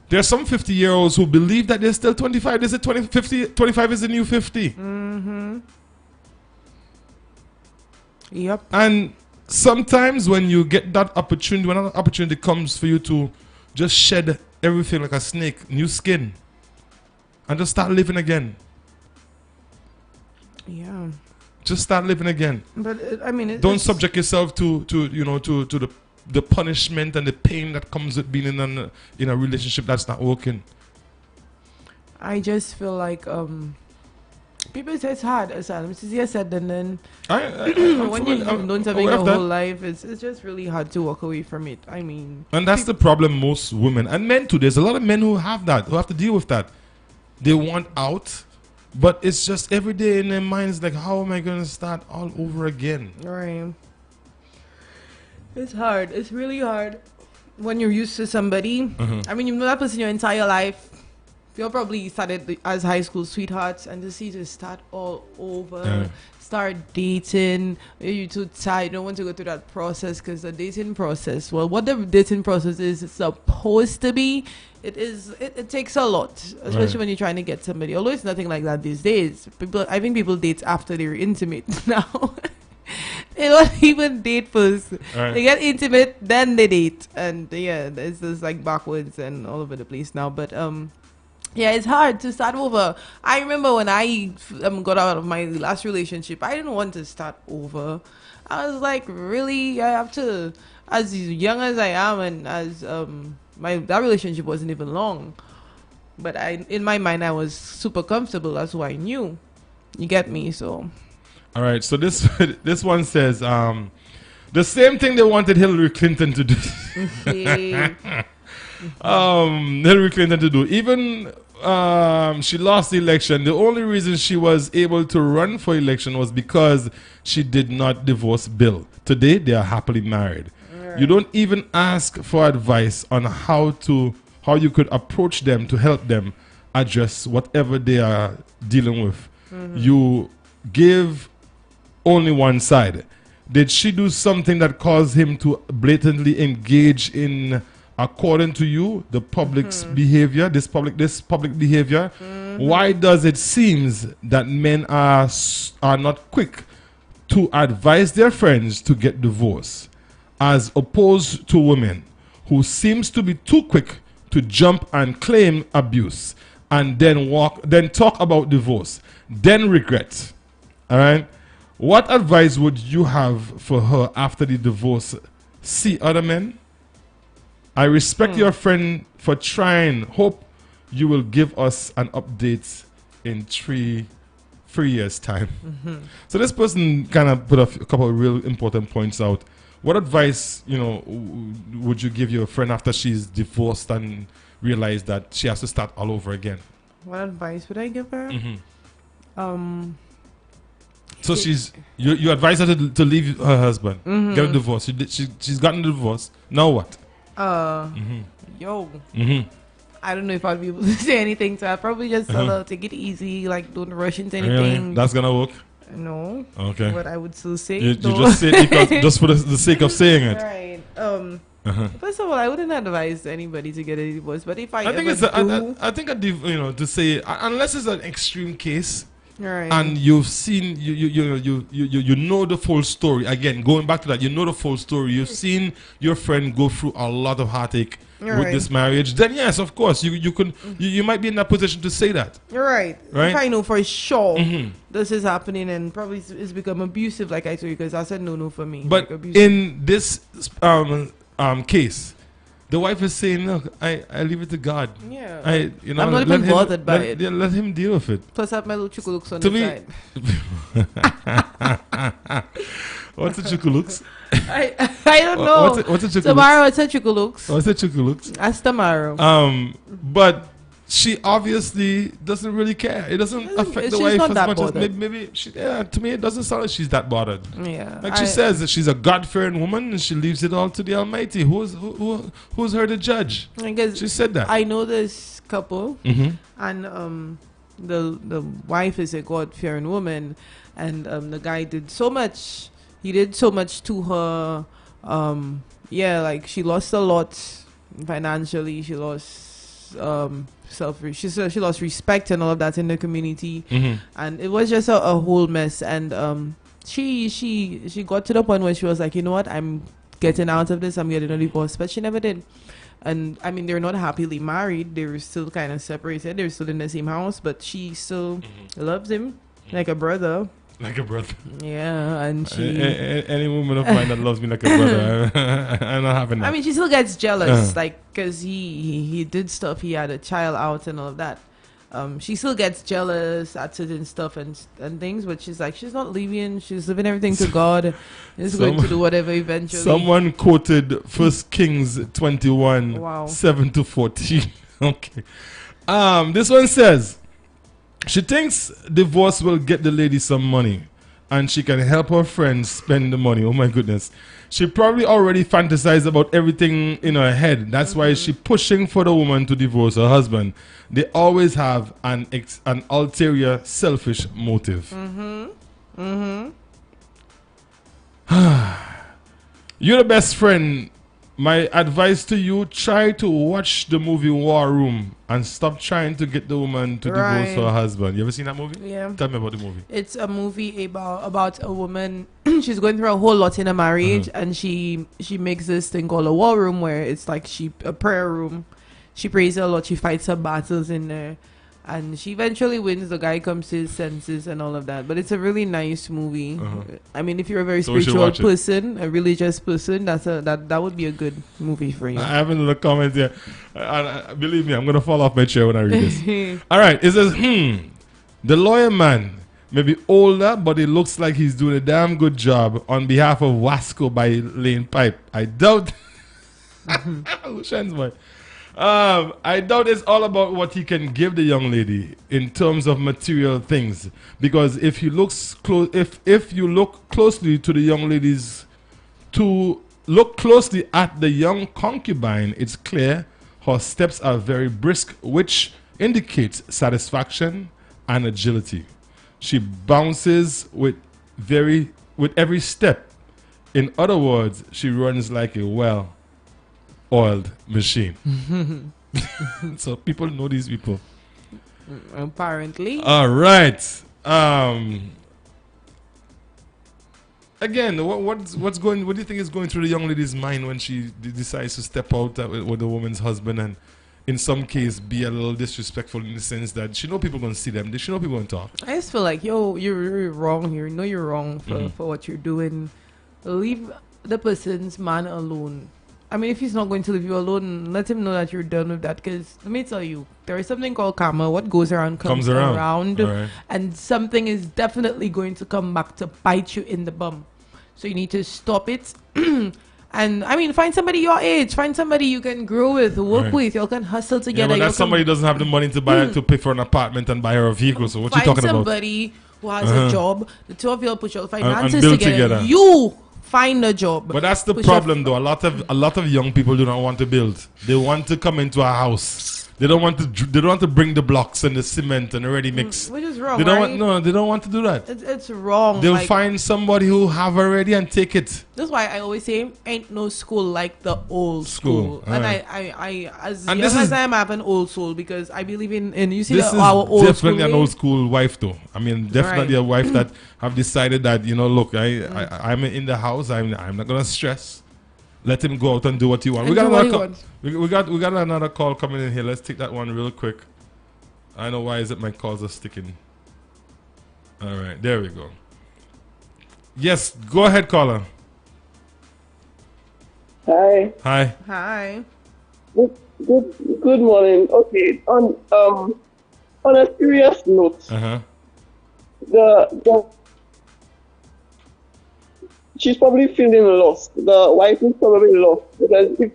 There are some 50-year-olds who believe that they're still 25. They say 25 is the new 50. Yep. And sometimes when you get that opportunity, when an opportunity comes for you to just shed everything like a snake, new skin, and just start living again. Yeah. Just start living again. But Don't subject yourself to the punishment and the pain that comes with being in a relationship that's not working. I just feel like people say it's hard. It's easier said than done. When you've known something your whole life, it's just really hard to walk away from it. And that's the problem most women and men too. There's a lot of men who have to deal with that. They want out, but it's just every day in their minds like, how am I going to start all over again? Right. It's hard. It's really hard when you're used to somebody. You've known that person your entire life. They all probably started as high school sweethearts and just start all over. Start dating. You're too tired. You don't want to go through that process because the dating process, well, what the dating process is supposed to be, it takes a lot, especially when you're trying to get somebody. Although it's nothing like that these days. I think people date after they're intimate now. They don't even date first. They get intimate, then they date. And yeah, it's just like backwards and all over the place now. But yeah, it's hard to start over. I remember when I got out of my last relationship, I didn't want to start over. I was like, really? I have to, as young as I am, and as that relationship wasn't even long. But in my mind, I was super comfortable. That's who I knew. You get me? So. All right. So this one says the same thing they wanted Hillary Clinton to do. Hillary Clinton to do. Even she lost the election. The only reason she was able to run for election was because she did not divorce Bill. Today they are happily married. Right. You don't even ask for advice on how you could approach them to help them address whatever they are dealing with. You give only one side. Did she do something that caused him to blatantly engage in, according to you, the public's behavior, this public behavior? Why does it seems that men are not quick to advise their friends to get divorced, as opposed to women who seems to be too quick to jump and claim abuse and then talk about divorce, then regret? All right. What advice would you have for her after the divorce? See other men? I respect your friend for trying. Hope you will give us an update in 3 years' time. So this person kind of put a couple of real important points out. What advice, would you give your friend after she's divorced and realized that she has to start all over again? What advice would I give her? So you advise her to leave her husband, get a divorce. She's gotten a divorce. Now what? I don't know if I'll be able to say anything to her. Probably just tell her, take it easy, like don't rush into anything. That's gonna work? No. Okay. But I would still say you just say it because just for the sake of saying it. Right. First of all, I wouldn't advise anybody to get a divorce. But if I think to say, unless it's an extreme case. Right. And you've seen you know the full story. Again, going back to that, you know the full story. You've seen your friend go through a lot of heartache with this marriage. Then yes, of course, you might be in that position to say that. Right. If I know for sure this is happening and probably it's become abusive, like I told you, because I said no for me. But like in this case, the wife is saying, "Look, I leave it to God. Yeah, I'm not even bothered by it. Let him deal with it." Plus, I have my little chukulooks on the side. What's a chukulooks? I don't know. What's a chukulooks? Tomorrow it's a chukulooks. What's a chukulooks? That's tomorrow. But she obviously doesn't really care. It doesn't affect the wife as much as maybe to me, it doesn't sound like she's that bothered. Yeah. Like she says that she's a God-fearing woman and she leaves it all to the Almighty. Who's her to judge? She said that. I know this couple, and the wife is a God-fearing woman, and the guy did so much. He did so much to her. Like she lost a lot financially. She lost she lost respect and all of that in the community, and it was just a whole mess. And she got to the point where she was like, you know what, I'm getting out of this, I'm getting a divorce. But she never did. And I mean, they're not happily married, they were still kind of separated, they're still in the same house, but she still loves him like a brother. Like a brother. Yeah, and she... Any woman of mine that loves me like a brother, I'm not having that. I mean, she still gets jealous, because he did stuff, he had a child out and all of that. She still gets jealous at certain stuff and things, but she's like, she's not leaving, she's leaving everything to God. She's going to do whatever eventually. Someone quoted 1 Kings 21, 7-14. Okay. This one says, she thinks divorce will get the lady some money. and she can help her friends spend the money. Oh my goodness. She probably already fantasized about everything in her head. That's why she's pushing for the woman to divorce her husband. They always have an ulterior, selfish motive. You're the best friend. My advice to you, try to watch the movie War Room and stop trying to get the woman to divorce her husband. You ever seen that movie? Yeah. Tell me about the movie. It's a movie about a woman. She's going through a whole lot in a marriage, and she makes this thing called a war room, where it's like a prayer room. She prays a lot. She fights her battles in there, and she eventually wins. The guy comes to his senses and all of that. But it's a really nice movie. I mean, if you're a very spiritual person, a religious person, that would be a good movie for you. I haven't looked comments here. Believe me, I'm gonna fall off my chair when I read this. All right, it says, the lawyer man may be older, but it looks like he's doing a damn good job on behalf of Wasco by laying pipe. I doubt. I doubt it's all about what he can give the young lady in terms of material things. Because if you look if you look closely to the young ladies, to look closely at the young concubine, it's clear her steps are very brisk, which indicates satisfaction and agility. She bounces with every step. In other words, she runs like a well-oiled machine. So people know these people. Apparently. All right. Again, what's going? What do you think is going through the young lady's mind when she decides to step out with the woman's husband and, in some case, be a little disrespectful in the sense that she know people gonna see them. She know people gonna talk. I just feel like, you're wrong here. No, you're wrong for what you're doing. Leave the person's man alone. I mean, if he's not going to leave you alone, let him know that you're done with that. Because let me tell you, there is something called karma. What goes around comes around. Right. And something is definitely going to come back to bite you in the bum. So you need to stop it. And I mean, find somebody your age. Find somebody you can grow with, work with. You all can hustle together. Yeah, but that somebody doesn't have the money to buy to pay for an apartment and buy her a vehicle. So what you talking about? Find somebody who has a job. The two of you will put your finances build together. You find a job. But that's the problem, though. A lot of young people do not want to build. They want to come into a house. They don't want to bring the blocks and the cement and the ready mix. Which is wrong. They don't want to do that. It's wrong. They'll find somebody who have already and take it. That's why I always say, ain't no school like the old school. And I as young as I am, I have an old soul, because I believe in you see our old school. Definitely an old school wife, though. I mean, definitely a wife that have decided that, look, I'm in the house. I'm not gonna stress. Let him go out and do what he wants. We got another call coming in here. Let's take that one real quick. I know why is it my calls are sticking. All right, there we go. Yes, go ahead, caller. Hi. Hi. Hi. Good morning. Okay. On a serious note, the she's probably feeling lost. The wife is probably lost, because if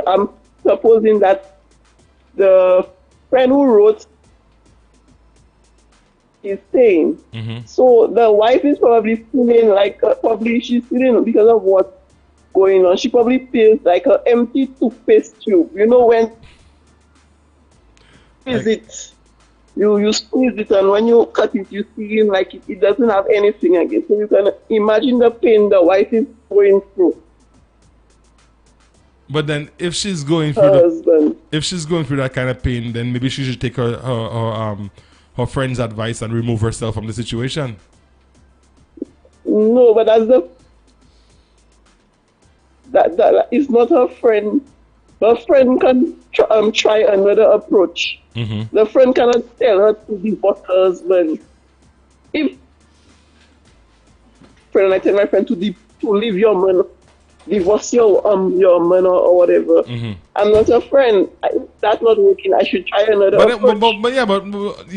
I'm supposing that the friend who wrote is saying. So the wife is probably feeling like she's feeling, because of what's going on. She probably feels like an empty toothpaste tube. You know when you squeeze it, and when you cut it, you see like it doesn't have anything again. So you can imagine the pain the wife is going through. But then, if she's going through that kind of pain, then maybe she should take her friend's advice and remove herself from the situation. No, but that is not her friend. The friend can try another approach. The friend cannot tell her to divorce her husband. If I tell my friend to leave your man, divorce your man or whatever, I'm not a friend. That's not working. I should try another approach. But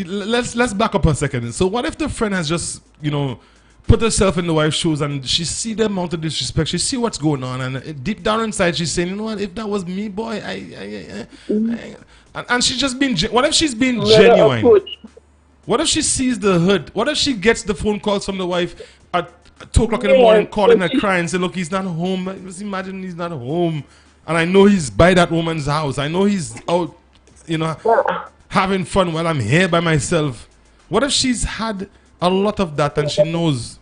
let's back up a second. So what if the friend has just put herself in the wife's shoes, and she see the amount of disrespect, she see what's going on, and deep down inside she's saying, you know what, if that was me, boy, and she's just being, what if she's being genuine? What if she sees the hood? What if she gets the phone calls from the wife at 2 o'clock in the morning, calling her crying, say, look, he's not home. Just imagine he's not home. And I know he's by that woman's house. I know he's out, having fun while I'm here by myself. What if she's had a lot of that and she knows?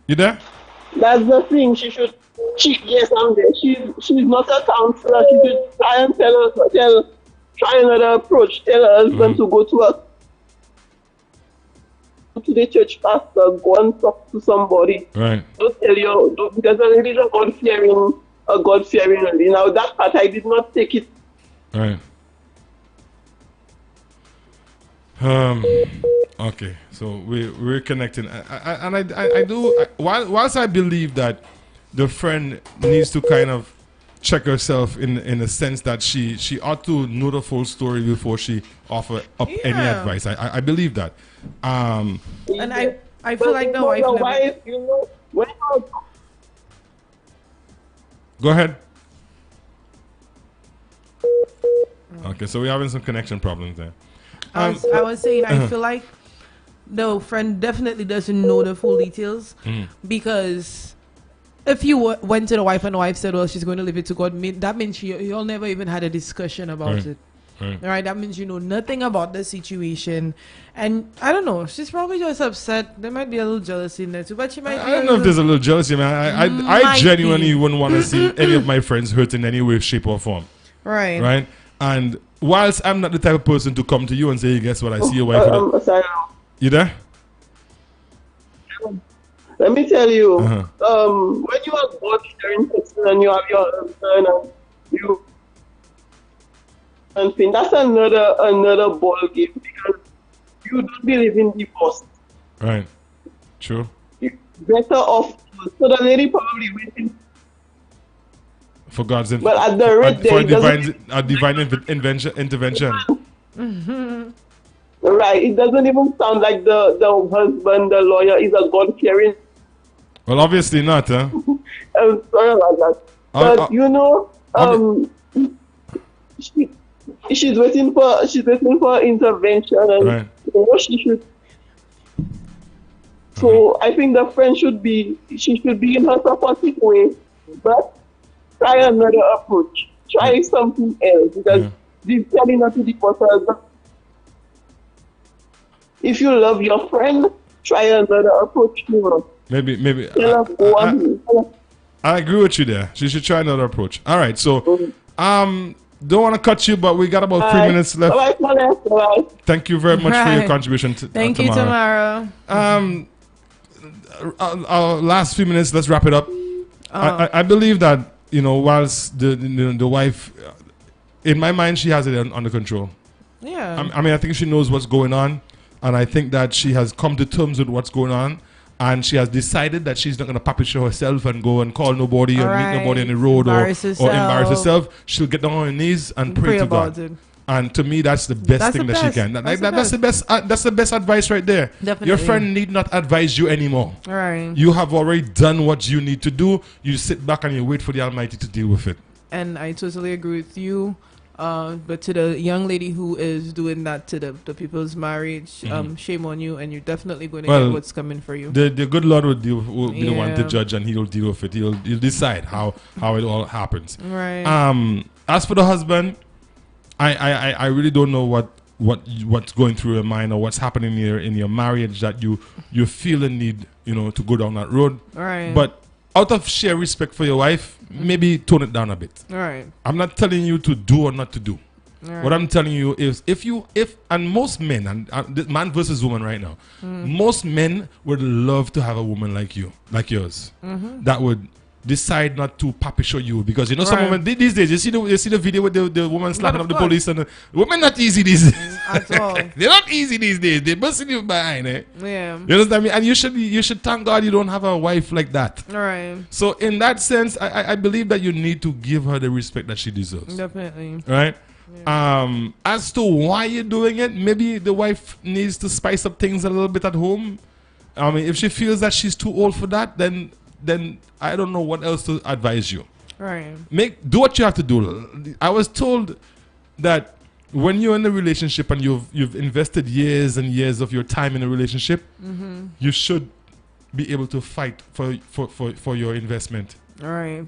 You there? That's the thing. Yes, I'm there. She's not a counselor. She should try and try another approach. Tell her husband to go to the church pastor, go and talk to somebody. Right. Don't tell you, because it is a God-fearing lady. Now that part I did not take it. Right. Okay, so we're connecting, whilst I believe that the friend needs to kind of check herself in a sense that she ought to know the full story before she offer up any advice. I believe that. And I feel like the wife Go ahead. Okay, so we're having some connection problems there. I was saying, I feel like the friend definitely doesn't know the full details, because if you went to the wife and the wife said, well, she's going to leave it to God, that means you all never even had a discussion about it. Right? That means you know nothing about the situation. And I don't know, she's probably just upset. There might be a little jealousy in there too, but she might I don't know if there's a little jealousy, man. I genuinely wouldn't want to see any of my friends hurt in any way, shape, or form. Right. And whilst I'm not the type of person to come to you and say, guess what, I see your wife. Sorry. You there? Let me tell you, when you are both sharing person and you have your husband and you and thing, that's another ball game, because you don't believe in divorce. Right. True. You're better off. So the lady probably waiting for God's but at the rate for divine intervention. Right. It doesn't even sound like the husband, the lawyer, is a God-fearing. Well, obviously not, huh? I'm sorry about that. But she's waiting for intervention, and she should. So I think the friend should be in her supportive way, but try another approach. Try something else, because telling her to divorce her. If you love your friend, try another approach to her. Maybe. I agree with you there. She should try another approach. All right, so don't want to cut you, but we got about 3 minutes left. Bye. Thank you very much for your contribution. Thank you, Tamara. Our last few minutes, let's wrap it up. I believe that, whilst the wife, in my mind, she has it under control. Yeah. I think she knows what's going on, and I think that she has come to terms with what's going on, and she has decided that she's not going to puppet show herself and go and call nobody or meet nobody on the road or embarrass herself. She'll get down on her knees and pray to God. It. And to me, that's the best thing that she can. That's the best. That's the best advice right there. Definitely. Your friend need not advise you anymore. Right. You have already done what you need to do. You sit back and you wait for the Almighty to deal with it. And I totally agree with you. But to the young lady who is doing that to the people's marriage, shame on you, and you're definitely going to get what's coming for you. The good Lord will be the one to judge, and He'll deal with it. He'll decide how it all happens. Right. As for the husband, I really don't know what's going through your mind or what's happening in your marriage that you feel the need to go down that road. Right. But out of sheer respect for your wife, maybe tone it down a bit. Right. I'm not telling you to do or not to do. Right. What I'm telling you is, and most men, and man versus woman right now, most men would love to have a woman like yours, that would decide not to puppy show you, because some women these days, you see the video with the woman slapping up the police, and the women not easy these days at all. They're not easy these days. They're busting you behind, Yeah. You understand me? And you should thank God you don't have a wife like that. All right. So in that sense, I believe that you need to give her the respect that she deserves. Definitely. Right? Yeah. As to why you're doing it, maybe the wife needs to spice up things a little bit at home. I mean, if she feels that she's too old for that, then I don't know what else to advise you. Right. Do what you have to do. I was told that when you're in a relationship and you've invested years and years of your time in a relationship, you should be able to fight for your investment. All right.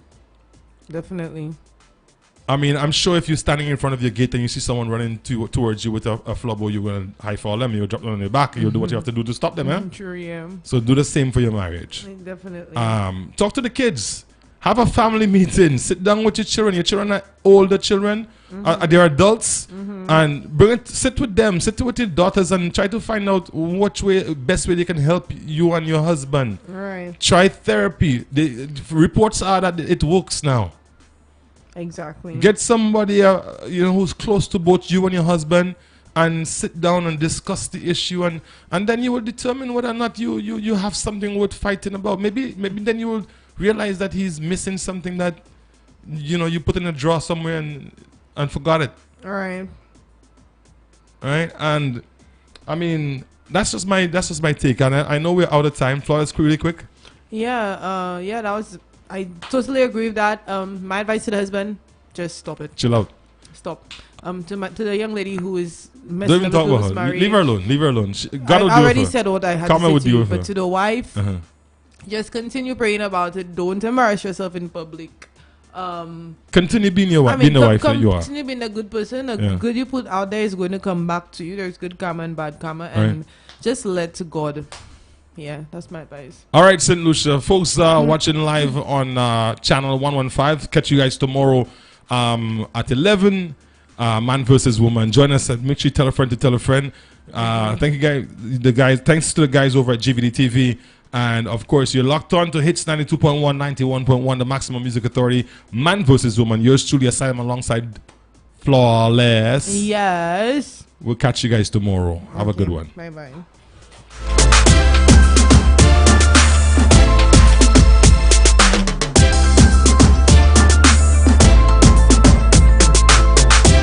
Definitely. I mean, I'm sure if you're standing in front of your gate and you see someone running towards you with a flubber, you're going to high fall them, you'll drop them on their back, you'll do what you have to do to stop them, Sure, yeah. So do the same for your marriage. Definitely. Talk to the kids. Have a family meeting. Sit down with your children. Your children are older children. They're adults. And sit with them. Sit with your daughters and try to find out best way they can help you and your husband. Right. Try therapy. The reports are that it works now. Exactly. Get somebody who's close to both you and your husband and sit down and discuss the issue, and then you will determine whether or not you have something worth fighting about. Maybe then you will realize that he's missing something that you put in a drawer somewhere and forgot it. All right. And I mean that's just my take, and I know we're out of time. Flores, really quick. That was. I totally agree with that. My advice to the husband: just stop it. Chill out. Stop. To the young lady who is Don't messing even up talk with about her. marriage. Leave her alone. Leave her alone. God will I deal with already her. said what I had Karma to would say to deal you, with but her. to the wife, just continue praying about it. Don't embarrass yourself in public. Continue being your wife, being the wife that you are. Continue being a good person. Yeah. Good you put out there is going to come back to you. There's good karma and bad karma, and just let God. Yeah, that's my advice. All right, St. Lucia. Folks watching live on channel 115. Catch you guys tomorrow at 11. Man versus Woman. Join us and make sure you tell a friend to tell a friend. Thank you guys. Thanks to the guys over at GVD TV. And of course, you're locked on to Hits 92.1, 91.1, the Maximum Music Authority. Man versus Woman. Yours truly, Asylum, alongside Flawless. Yes. We'll catch you guys tomorrow. Have a good one. Bye-bye.